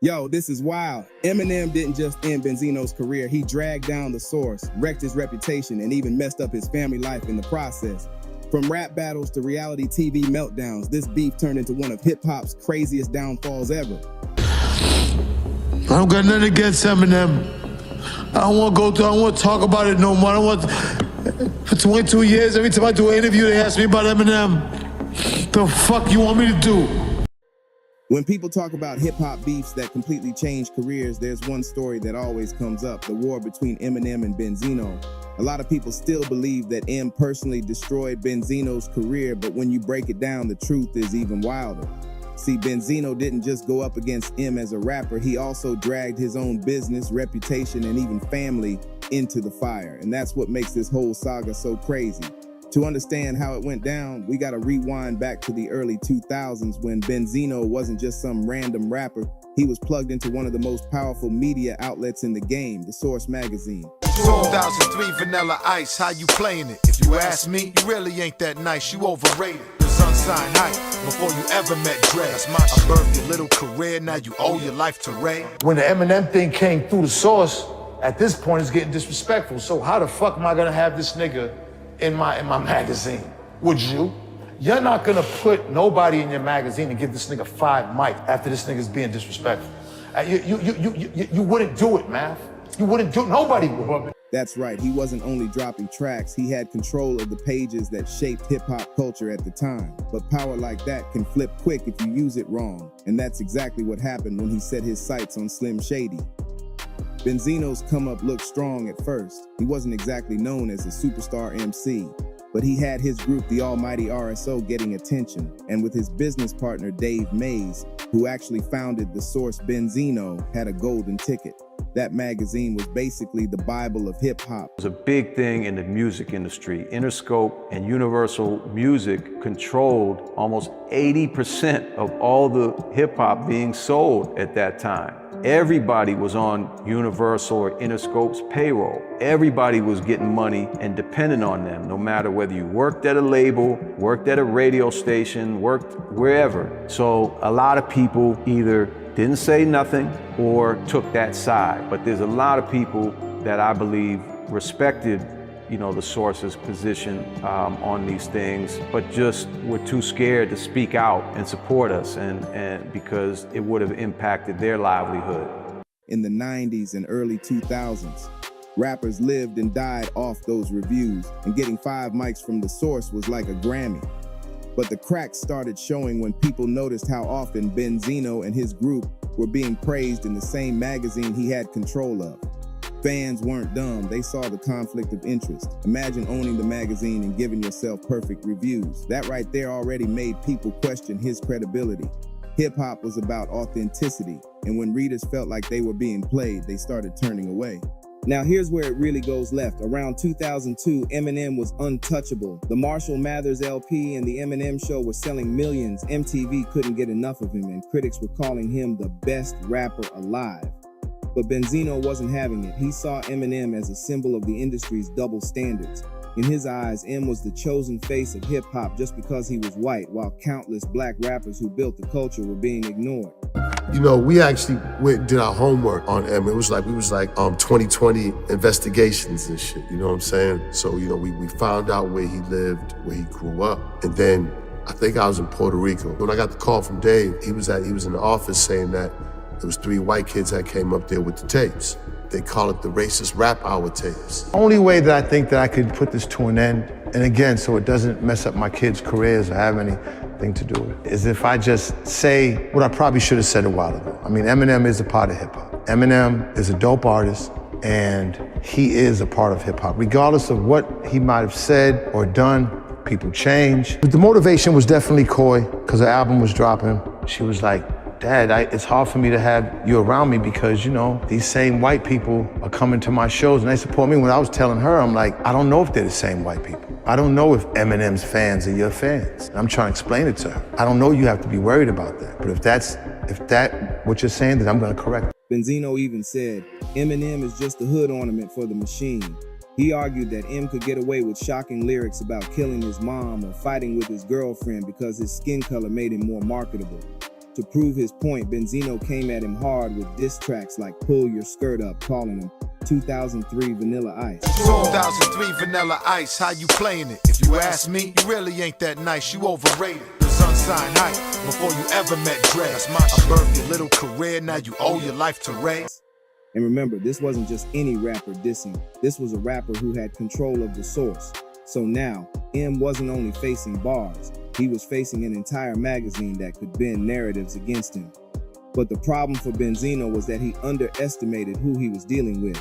Yo, this is wild. Eminem didn't just end Benzino's career. He dragged down the source, wrecked his reputation, and even messed up his family life in the process. From rap battles to reality TV meltdowns, this beef turned into one of hip-hop's craziest downfalls ever. I don't got nothing against Eminem. I don't want to go through, I don't want to talk about it no more. I don't want, for 22 years, every time I do an interview, they ask me about Eminem. The fuck you want me to do? When people talk about hip-hop beefs that completely changed careers, there's one story that always comes up, the war between Eminem and Benzino. A lot of people still believe that M personally destroyed Benzino's career, but when you break it down, the truth is even wilder. See, Benzino didn't just go up against M as a rapper, he also dragged his own business, reputation, and even family into the fire. And that's what makes this whole saga so crazy. To understand how it went down, we gotta rewind back to the early 2000s when Benzino wasn't just some random rapper. He was plugged into one of the most powerful media outlets in the game, the Source magazine. 2003 Vanilla Ice, how you playing it? If you ask me, you really ain't that nice, you overrated. Cause unsigned hype, before you ever met Dre. That's my shit. I birthed your little career, now you owe your life to Ray. When the Eminem thing came through the Source, at this point it's getting disrespectful. So how the fuck am I gonna have this nigga in my magazine? Would you? You're not gonna put nobody in your magazine and give this nigga 5 mics after this nigga's being disrespectful. You wouldn't do it, man. You wouldn't do it, nobody would. That's right, he wasn't only dropping tracks, he had control of the pages that shaped hip-hop culture at the time. But power like that can flip quick if you use it wrong. And that's exactly what happened when he set his sights on Slim Shady. Benzino's come-up looked strong at first. He wasn't exactly known as a superstar MC, but he had his group, the almighty RSO, getting attention. And with his business partner, Dave Mays, who actually founded the Source, Benzino had a golden ticket. That magazine was basically the Bible of hip-hop. It was a big thing in the music industry. Interscope and Universal Music controlled almost 80% of all the hip-hop being sold at that time. Everybody was on Universal or Interscope's payroll. Everybody was getting money and dependent on them, no matter whether you worked at a label, worked at a radio station, worked wherever. So a lot of people either didn't say nothing or took that side. But there's a lot of people that I believe respected, the Source's position on these things, but just were too scared to speak out and support us, and because it would have impacted their livelihood. In the 90s and early 2000s, rappers lived and died off those reviews, and getting 5 mics from the Source was like a Grammy. But the cracks started showing when people noticed how often Benzino and his group were being praised in the same magazine he had control of. Fans weren't dumb, they saw the conflict of interest. Imagine owning the magazine and giving yourself perfect reviews. That right there already made people question his credibility. Hip-hop was about authenticity, and when readers felt like they were being played, they started turning away. Now here's where it really goes left. Around 2002, Eminem was untouchable. The Marshall Mathers LP and the Eminem Show were selling millions. MTV couldn't get enough of him, and critics were calling him the best rapper alive. But Benzino wasn't having it. He saw Eminem as a symbol of the industry's double standards. In his eyes, M was the chosen face of hip-hop just because he was white, while countless black rappers who built the culture were being ignored. We actually did our homework on M. It was like 2020 investigations and shit, you know what I'm saying? So, we found out where he lived, where he grew up. And then I think I was in Puerto Rico. When I got the call from Dave, he was in the office saying that there was 3 white kids that came up there with the tapes. They call it the racist rap hour tapes. Only way that I think that I could put this to an end, and again, so it doesn't mess up my kids' careers or have anything to do with it, is if I just say what I probably should have said a while ago. I mean, Eminem is a part of hip-hop. Eminem is a dope artist, and he is a part of hip-hop. Regardless of what he might have said or done, people change. But the motivation was definitely Coi, because her album was dropping. She was like, Dad, it's hard for me to have you around me because, these same white people are coming to my shows and they support me. When I was telling her, I'm like, I don't know if they're the same white people. I don't know if Eminem's fans are your fans. I'm trying to explain it to her. I don't know you have to be worried about that. But if that what you're saying, then I'm gonna correct it. Benzino even said, Eminem is just a hood ornament for the machine. He argued that M could get away with shocking lyrics about killing his mom or fighting with his girlfriend because his skin color made him more marketable. To prove his point, Benzino came at him hard with diss tracks like Pull Your Skirt Up, calling him 2003 Vanilla Ice. 2003 Vanilla Ice, how you playing it? If you ask me, you really ain't that nice, you overrated. Was unsigned hype before you ever met Dre. I birthed your little career, now you owe your life to Ray. And remember, this wasn't just any rapper dissing. This was a rapper who had control of the source. So now, M wasn't only facing bars, he was facing an entire magazine that could bend narratives against him. But the problem for Benzino was that he underestimated who he was dealing with.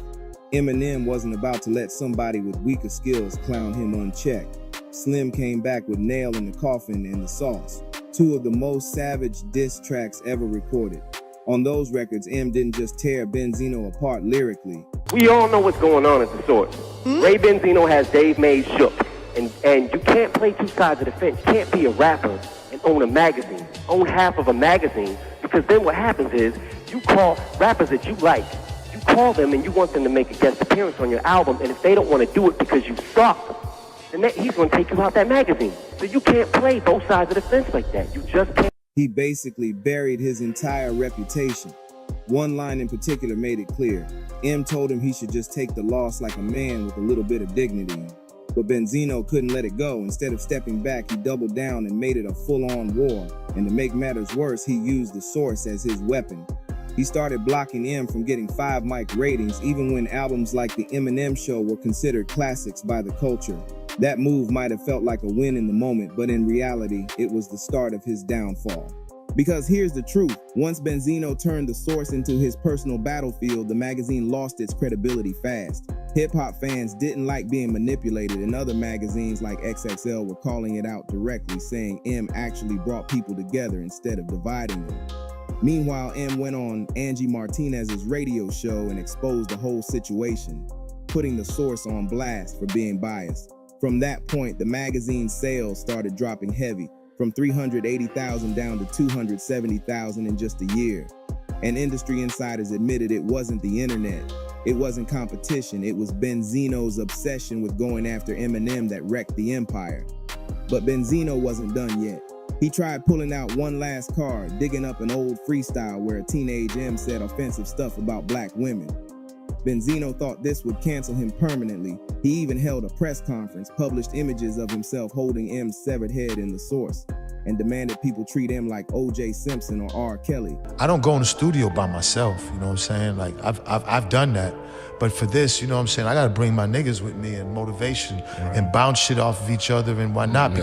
Eminem wasn't about to let somebody with weaker skills clown him unchecked. Slim came back with Nail in the Coffin and The Sauce, two of the most savage diss tracks ever recorded. On those records, M didn't just tear Benzino apart lyrically. We all know what's going on at the source. Ray Benzino has Dave Mays shook. And you can't play two sides of the fence. You can't be a rapper and own a magazine, own half of a magazine, because then what happens is you call rappers that you like, you call them and you want them to make a guest appearance on your album, and if they don't want to do it because you suck, then he's going to take you out that magazine. So you can't play both sides of the fence like that. You just can't. He basically buried his entire reputation. One line in particular made it clear. M told him he should just take the loss like a man with a little bit of dignity. But Benzino couldn't let it go. Instead of stepping back, he doubled down and made it a full-on war. And to make matters worse, he used the source as his weapon. He started blocking M from getting 5 mic ratings, even when albums like The Eminem Show were considered classics by the culture. That move might have felt like a win in the moment, but in reality, it was the start of his downfall. Because here's the truth, once Benzino turned the source into his personal battlefield, the magazine lost its credibility fast. Hip-hop fans didn't like being manipulated, and other magazines like XXL were calling it out directly, saying M actually brought people together instead of dividing them. Meanwhile, M went on Angie Martinez's radio show and exposed the whole situation, putting the source on blast for being biased. From that point, the magazine's sales started dropping heavy, from 380,000 down to 270,000 in just a year. And industry insiders admitted it wasn't the internet, it wasn't competition, it was Benzino's obsession with going after Eminem that wrecked the empire. But Benzino wasn't done yet. He tried pulling out one last card, digging up an old freestyle where a teenage M said offensive stuff about black women. Benzino thought this would cancel him permanently. He even held a press conference, published images of himself holding M's severed head in the source, and demanded people treat him like O.J. Simpson or R. Kelly. I don't go in the studio by myself, you know what I'm saying? Like, I've done that. But for this, you know what I'm saying, I gotta bring my niggas with me and motivation and bounce shit off of each other and whatnot.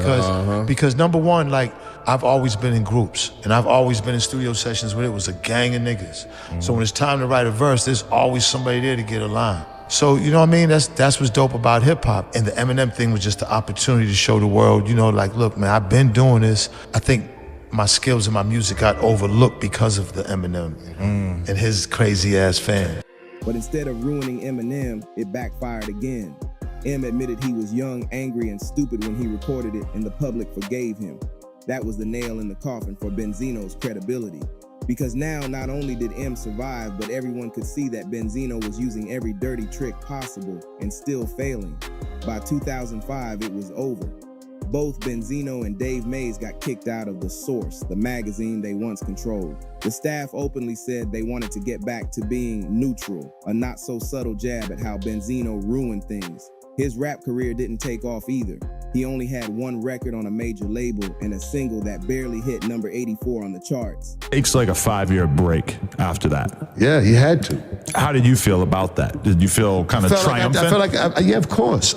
Because number one, like, I've always been in groups and I've always been in studio sessions where it was a gang of niggas. So when it's time to write a verse, there's always somebody there to get a line. So, you know what I mean? That's what's dope about hip hop. And the Eminem thing was just the opportunity to show the world, you know, like, look, man, I've been doing this. I think my skills and my music got overlooked because of the Eminem and his crazy ass fan. But instead of ruining Eminem, it backfired again. M admitted he was young, angry, and stupid when he recorded it, and the public forgave him. That was the nail in the coffin for Benzino's credibility. Because now, not only did M survive, but everyone could see that Benzino was using every dirty trick possible and still failing. By 2005, it was over. Both Benzino and Dave Mays got kicked out of The Source, the magazine they once controlled. The staff openly said they wanted to get back to being neutral, a not-so-subtle jab at how Benzino ruined things. His rap career didn't take off either. He only had one record on a major label and a single that barely hit number 84 on the charts. Takes like a 5-year break after that. Yeah, he had to. How did you feel about that? Did you feel kind of triumphant? I felt like, yeah, of course.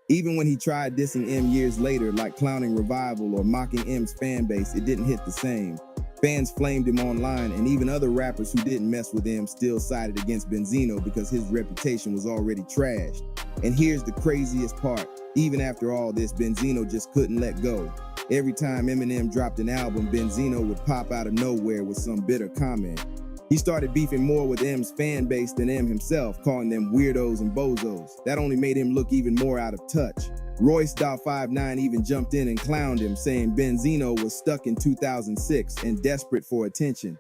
Even when he tried dissing M years later, like clowning Revival or mocking M's fan base, it didn't hit the same. Fans flamed him online, and even other rappers who didn't mess with him still sided against Benzino because his reputation was already trashed. And here's the craziest part. Even after all this, Benzino just couldn't let go. Every time Eminem dropped an album, Benzino would pop out of nowhere with some bitter comment. He started beefing more with M's fan base than M himself, calling them weirdos and bozos. That only made him look even more out of touch. Royce.59 even jumped in and clowned him, saying Benzino was stuck in 2006 and desperate for attention.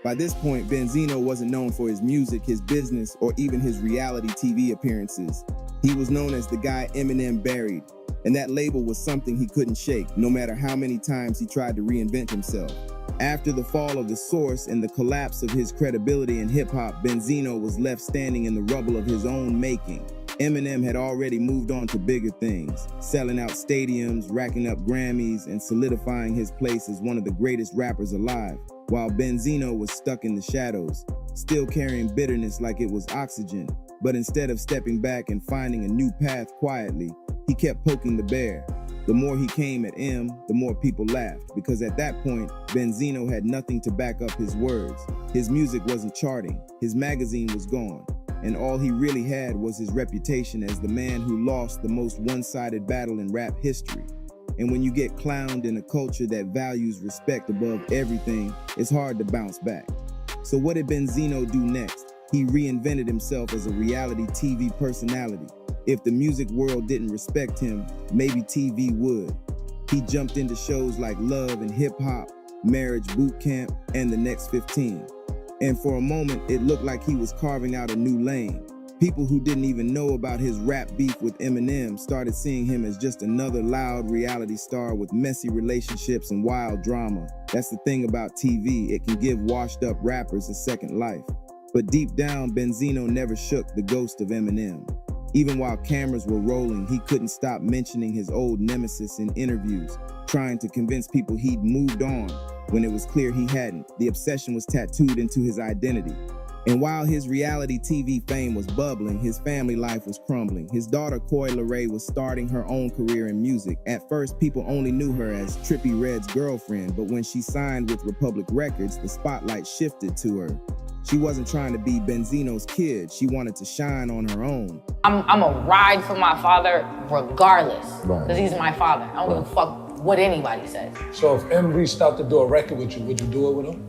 By this point, Benzino wasn't known for his music, his business, or even his reality TV appearances. He was known as the guy Eminem buried, and that label was something he couldn't shake, no matter how many times he tried to reinvent himself. After the fall of The Source and the collapse of his credibility in hip-hop, Benzino was left standing in the rubble of his own making. Eminem had already moved on to bigger things, selling out stadiums, racking up Grammys, and solidifying his place as one of the greatest rappers alive, while Benzino was stuck in the shadows, still carrying bitterness like it was oxygen. But instead of stepping back and finding a new path quietly, he kept poking the bear. The more he came at M, the more people laughed, because at that point, Benzino had nothing to back up his words. His music wasn't charting, his magazine was gone, and all he really had was his reputation as the man who lost the most one-sided battle in rap history. And when you get clowned in a culture that values respect above everything, it's hard to bounce back. So what did Benzino do next? He reinvented himself as a reality TV personality. If the music world didn't respect him, maybe TV would. He jumped into shows like Love and Hip Hop, Marriage Boot Camp, and The Next 15. And for a moment, it looked like he was carving out a new lane. People who didn't even know about his rap beef with Eminem started seeing him as just another loud reality star with messy relationships and wild drama. That's the thing about TV, it can give washed up rappers a second life. But deep down, Benzino never shook the ghost of Eminem. Even while cameras were rolling, he couldn't stop mentioning his old nemesis in interviews, trying to convince people he'd moved on when it was clear he hadn't. The obsession was tattooed into his identity. And while his reality TV fame was bubbling, his family life was crumbling. His daughter, Coi Leray, was starting her own career in music. At first, people only knew her as Trippie Redd's girlfriend, but when she signed with Republic Records, the spotlight shifted to her. She wasn't trying to be Benzino's kid. She wanted to shine on her own. I'm a ride for my father regardless, because he's my father. I don't give a fuck what anybody says. So if M reached out to do a record with you, would you do it with him?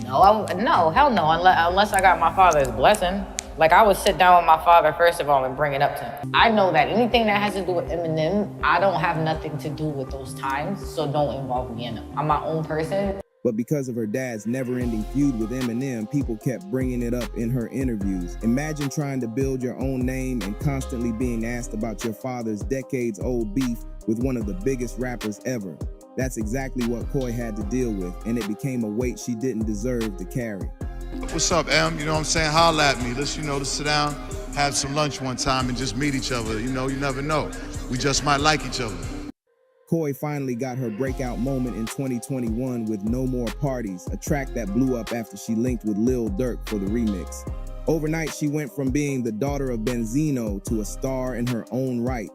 No, hell no, unless I got my father's blessing. Like, I would sit down with my father, first of all, and bring it up to him. I know that anything that has to do with Eminem, I don't have nothing to do with those times, so don't involve me in them. I'm my own person. But because of her dad's never-ending feud with Eminem, people kept bringing it up in her interviews. Imagine trying to build your own name and constantly being asked about your father's decades-old beef with one of the biggest rappers ever. That's exactly what Coi had to deal with, and it became a weight she didn't deserve to carry. What's up, Em? You know what I'm saying? Holla at me. Let's, let's sit down, have some lunch one time, and just meet each other. You never know. We just might like each other. Coi finally got her breakout moment in 2021 with No More Parties, a track that blew up after she linked with Lil Durk for the remix. Overnight, she went from being the daughter of Benzino to a star in her own right.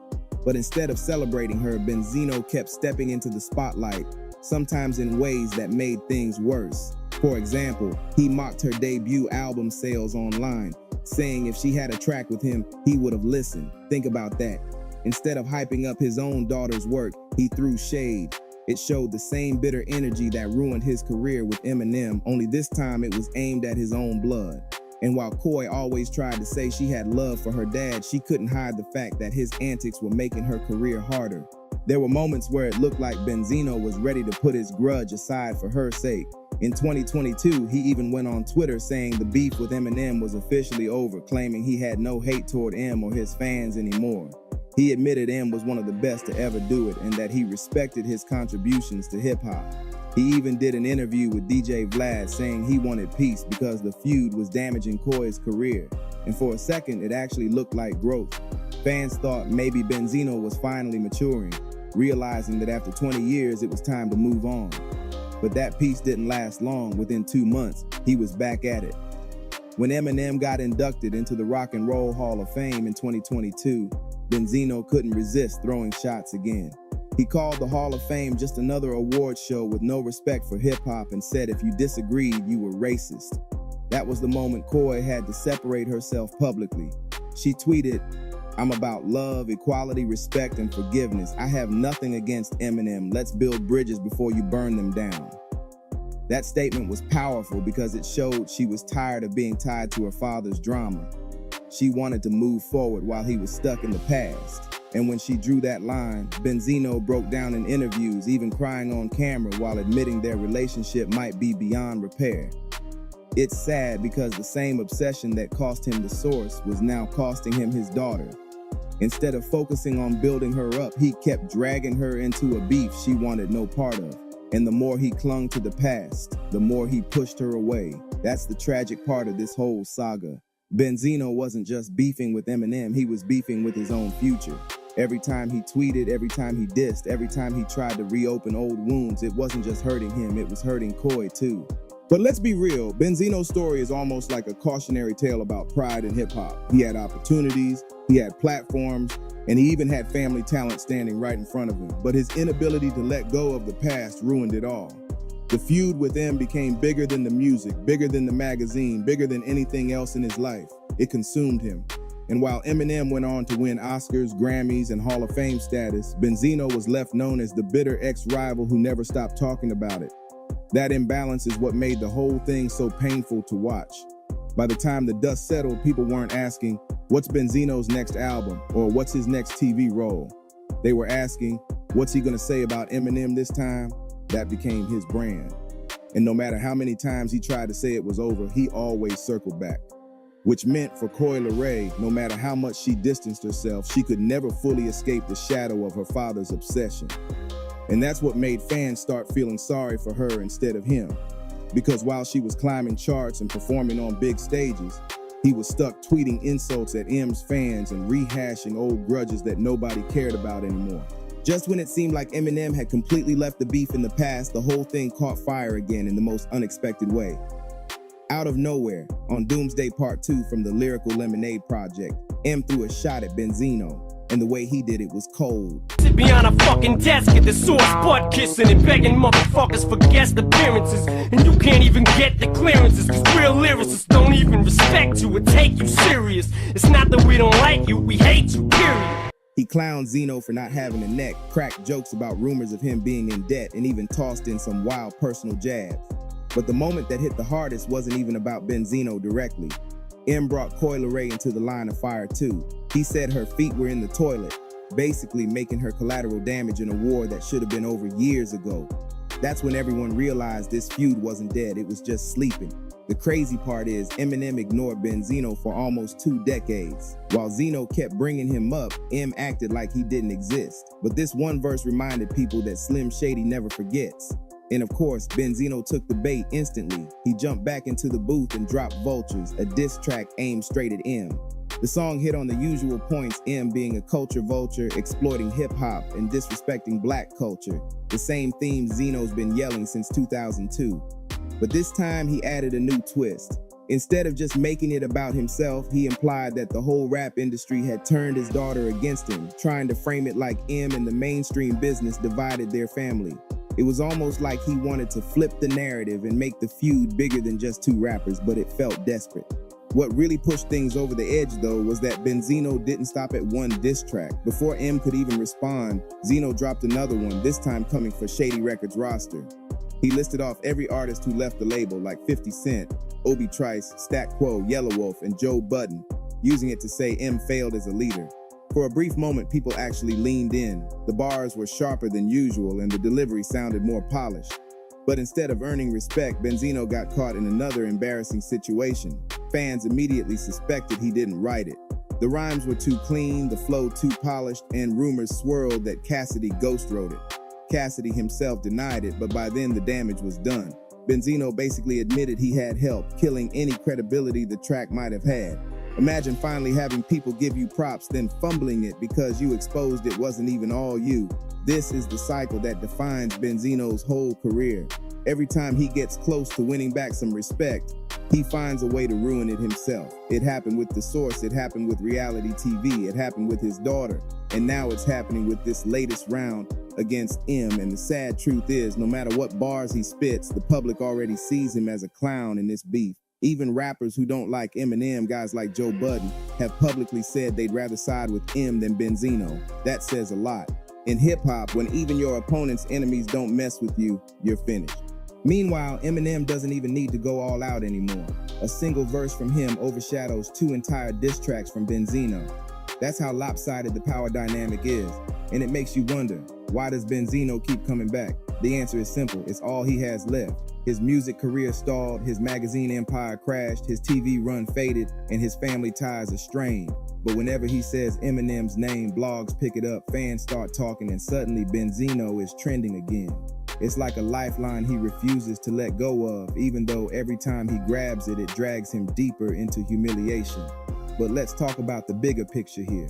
But instead of celebrating her, Benzino kept stepping into the spotlight, sometimes in ways that made things worse. For example, he mocked her debut album sales online, saying if she had a track with him, he would have listened. Think about that. Instead of hyping up his own daughter's work, he threw shade. It showed the same bitter energy that ruined his career with Eminem, only this time it was aimed at his own blood. And while Coi always tried to say she had love for her dad, she couldn't hide the fact that his antics were making her career harder. There were moments where it looked like Benzino was ready to put his grudge aside for her sake. In 2022, he even went on Twitter saying the beef with Eminem was officially over, claiming he had no hate toward M or his fans anymore. He admitted M was one of the best to ever do it and that he respected his contributions to hip-hop. He even did an interview with DJ Vlad saying he wanted peace because the feud was damaging Coi's career. And for a second, it actually looked like growth. Fans thought maybe Benzino was finally maturing, realizing that after 20 years, it was time to move on. But that peace didn't last long. Within 2 months, he was back at it. When Eminem got inducted into the Rock and Roll Hall of Fame in 2022, Benzino couldn't resist throwing shots again. He called the Hall of Fame just another award show with no respect for hip-hop and said if you disagreed, you were racist. That was the moment Coi had to separate herself publicly. She tweeted, "I'm about love, equality, respect, and forgiveness. I have nothing against Eminem. Let's build bridges before you burn them down." That statement was powerful because it showed she was tired of being tied to her father's drama. She wanted to move forward while he was stuck in the past. And when she drew that line, Benzino broke down in interviews, even crying on camera while admitting their relationship might be beyond repair. It's sad because the same obsession that cost him The Source was now costing him his daughter. Instead of focusing on building her up, he kept dragging her into a beef she wanted no part of. And the more he clung to the past, the more he pushed her away. That's the tragic part of this whole saga. Benzino wasn't just beefing with Eminem, he was beefing with his own future. Every time he tweeted, every time he dissed, every time he tried to reopen old wounds, it wasn't just hurting him, it was hurting Coi too. But let's be real, Benzino's story is almost like a cautionary tale about pride in hip-hop. He had opportunities, he had platforms, and he even had family talent standing right in front of him. But his inability to let go of the past ruined it all. The feud with M became bigger than the music, bigger than the magazine, bigger than anything else in his life. It consumed him. And while Eminem went on to win Oscars, Grammys, and Hall of Fame status, Benzino was left known as the bitter ex-rival who never stopped talking about it. That imbalance is what made the whole thing so painful to watch. By the time the dust settled, people weren't asking, what's Benzino's next album, or what's his next TV role? They were asking, what's he gonna say about Eminem this time? That became his brand. And no matter how many times he tried to say it was over, he always circled back. Which meant for Coi Leray, no matter how much she distanced herself, she could never fully escape the shadow of her father's obsession. And that's what made fans start feeling sorry for her instead of him. Because while she was climbing charts and performing on big stages, he was stuck tweeting insults at M's fans and rehashing old grudges that nobody cared about anymore. Just when it seemed like Eminem had completely left the beef in the past, the whole thing caught fire again in the most unexpected way. Out of nowhere, on Doomsday Part 2 from the Lyrical Lemonade Project, M threw a shot at Benzino, and the way he did it was cold. Sit behind a fucking desk at the source, butt kissing and begging motherfuckers for guest appearances. And you can't even get the clearances, cause real lyricists don't even respect you or take you serious. It's not that we don't like you, we hate you, period. He clowned Zeno for not having a neck, cracked jokes about rumors of him being in debt, and even tossed in some wild personal jabs. But the moment that hit the hardest wasn't even about Benzino directly. M brought Coi Leray into the line of fire too. He said her feet were in the toilet, basically making her collateral damage in a war that should have been over years ago. That's when everyone realized this feud wasn't dead, it was just sleeping. The crazy part is Eminem ignored Benzino for almost 2 decades. While Zeno kept bringing him up, M acted like he didn't exist. But this one verse reminded people that Slim Shady never forgets. And of course, Benzino took the bait instantly. He jumped back into the booth and dropped Vultures, a diss track aimed straight at M. The song hit on the usual points, M being a culture vulture, exploiting hip-hop, and disrespecting black culture, the same theme Zeno's been yelling since 2002. But this time, he added a new twist. Instead of just making it about himself, he implied that the whole rap industry had turned his daughter against him, trying to frame it like M and the mainstream business divided their family. It was almost like he wanted to flip the narrative and make the feud bigger than just 2 rappers, but it felt desperate. What really pushed things over the edge, though, was that Benzino didn't stop at one diss track. Before M could even respond, Zeno dropped another one, this time coming for Shady Records' roster. He listed off every artist who left the label, like 50 Cent, Obi Trice, Stat Quo, Yellow Wolf, and Joe Budden, using it to say M failed as a leader. For a brief moment, people actually leaned in. The bars were sharper than usual, and the delivery sounded more polished. But instead of earning respect, Benzino got caught in another embarrassing situation. Fans immediately suspected he didn't write it. The rhymes were too clean, the flow too polished, and rumors swirled that Cassidy ghost wrote it. Cassidy himself denied it, but by then the damage was done. Benzino basically admitted he had help, killing any credibility the track might have had. Imagine finally having people give you props, then fumbling it because you exposed it wasn't even all you. This is the cycle that defines Benzino's whole career. Every time he gets close to winning back some respect, he finds a way to ruin it himself. It happened with The Source, it happened with reality TV, it happened with his daughter, and now it's happening with this latest round against M. And the sad truth is, no matter what bars he spits, the public already sees him as a clown in this beef. Even rappers who don't like Eminem, guys like Joe Budden, have publicly said they'd rather side with M than Benzino. That says a lot. In hip-hop, when even your opponent's enemies don't mess with you, you're finished. Meanwhile, Eminem doesn't even need to go all out anymore. A single verse from him overshadows 2 entire diss tracks from Benzino. That's how lopsided the power dynamic is. And it makes you wonder, why does Benzino keep coming back? The answer is simple, it's all he has left. His music career stalled, his magazine empire crashed, his TV run faded, and his family ties are strained. But whenever he says Eminem's name, blogs pick it up, fans start talking, and suddenly Benzino is trending again. It's like a lifeline he refuses to let go of, even though every time he grabs it, it drags him deeper into humiliation. But let's talk about the bigger picture here.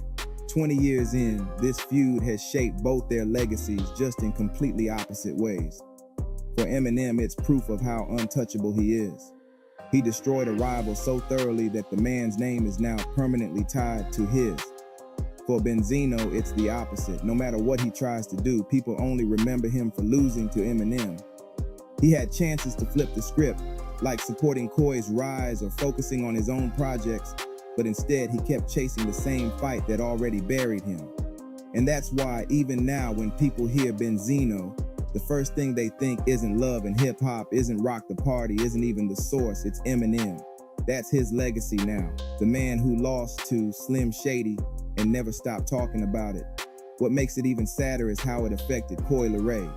20 years in, this feud has shaped both their legacies just in completely opposite ways. For Eminem, it's proof of how untouchable he is. He destroyed a rival so thoroughly that the man's name is now permanently tied to his. For Benzino, it's the opposite. No matter what he tries to do, people only remember him for losing to Eminem. He had chances to flip the script, like supporting Coi's rise or focusing on his own projects, but instead he kept chasing the same fight that already buried him. And that's why even now when people hear Benzino, the first thing they think isn't love and hip hop, isn't rock the party, isn't even the source, it's Eminem. That's his legacy now. The man who lost to Slim Shady and never stopped talking about it. What makes it even sadder is how it affected Coi Leray.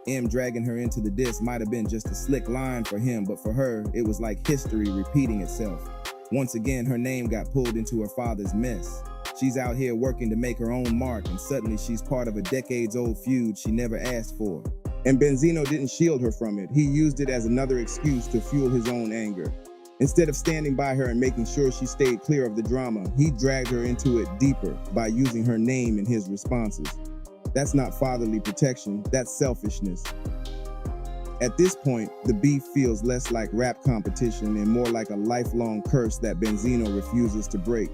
M dragging her into the diss might have been just a slick line for him, but for her, it was like history repeating itself. Once again, her name got pulled into her father's mess. She's out here working to make her own mark, and suddenly she's part of a decades-old feud she never asked for. And Benzino didn't shield her from it. He used it as another excuse to fuel his own anger. Instead of standing by her and making sure she stayed clear of the drama, he dragged her into it deeper by using her name in his responses. That's not fatherly protection, that's selfishness. At this point, the beef feels less like rap competition and more like a lifelong curse that Benzino refuses to break.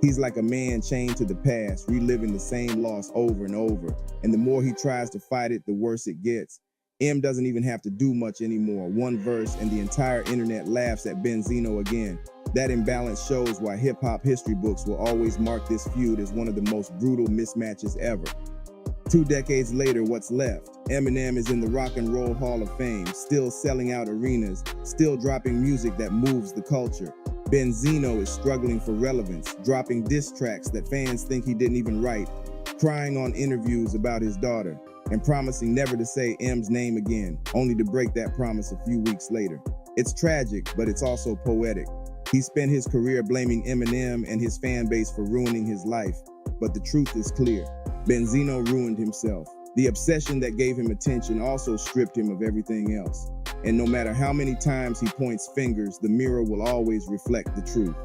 He's like a man chained to the past, reliving the same loss over and over. And the more he tries to fight it, the worse it gets. M doesn't even have to do much anymore. One verse and the entire internet laughs at Benzino again. That imbalance shows why hip-hop history books will always mark this feud as one of the most brutal mismatches ever. 2 decades later, what's left? Eminem is in the Rock and Roll Hall of Fame, still selling out arenas, still dropping music that moves the culture. Benzino is struggling for relevance, dropping diss tracks that fans think he didn't even write, crying on interviews about his daughter, and promising never to say M's name again, only to break that promise a few weeks later. It's tragic, but it's also poetic. He spent his career blaming Eminem and his fan base for ruining his life, but the truth is clear. Benzino ruined himself. The obsession that gave him attention also stripped him of everything else. And no matter how many times he points fingers, the mirror will always reflect the truth.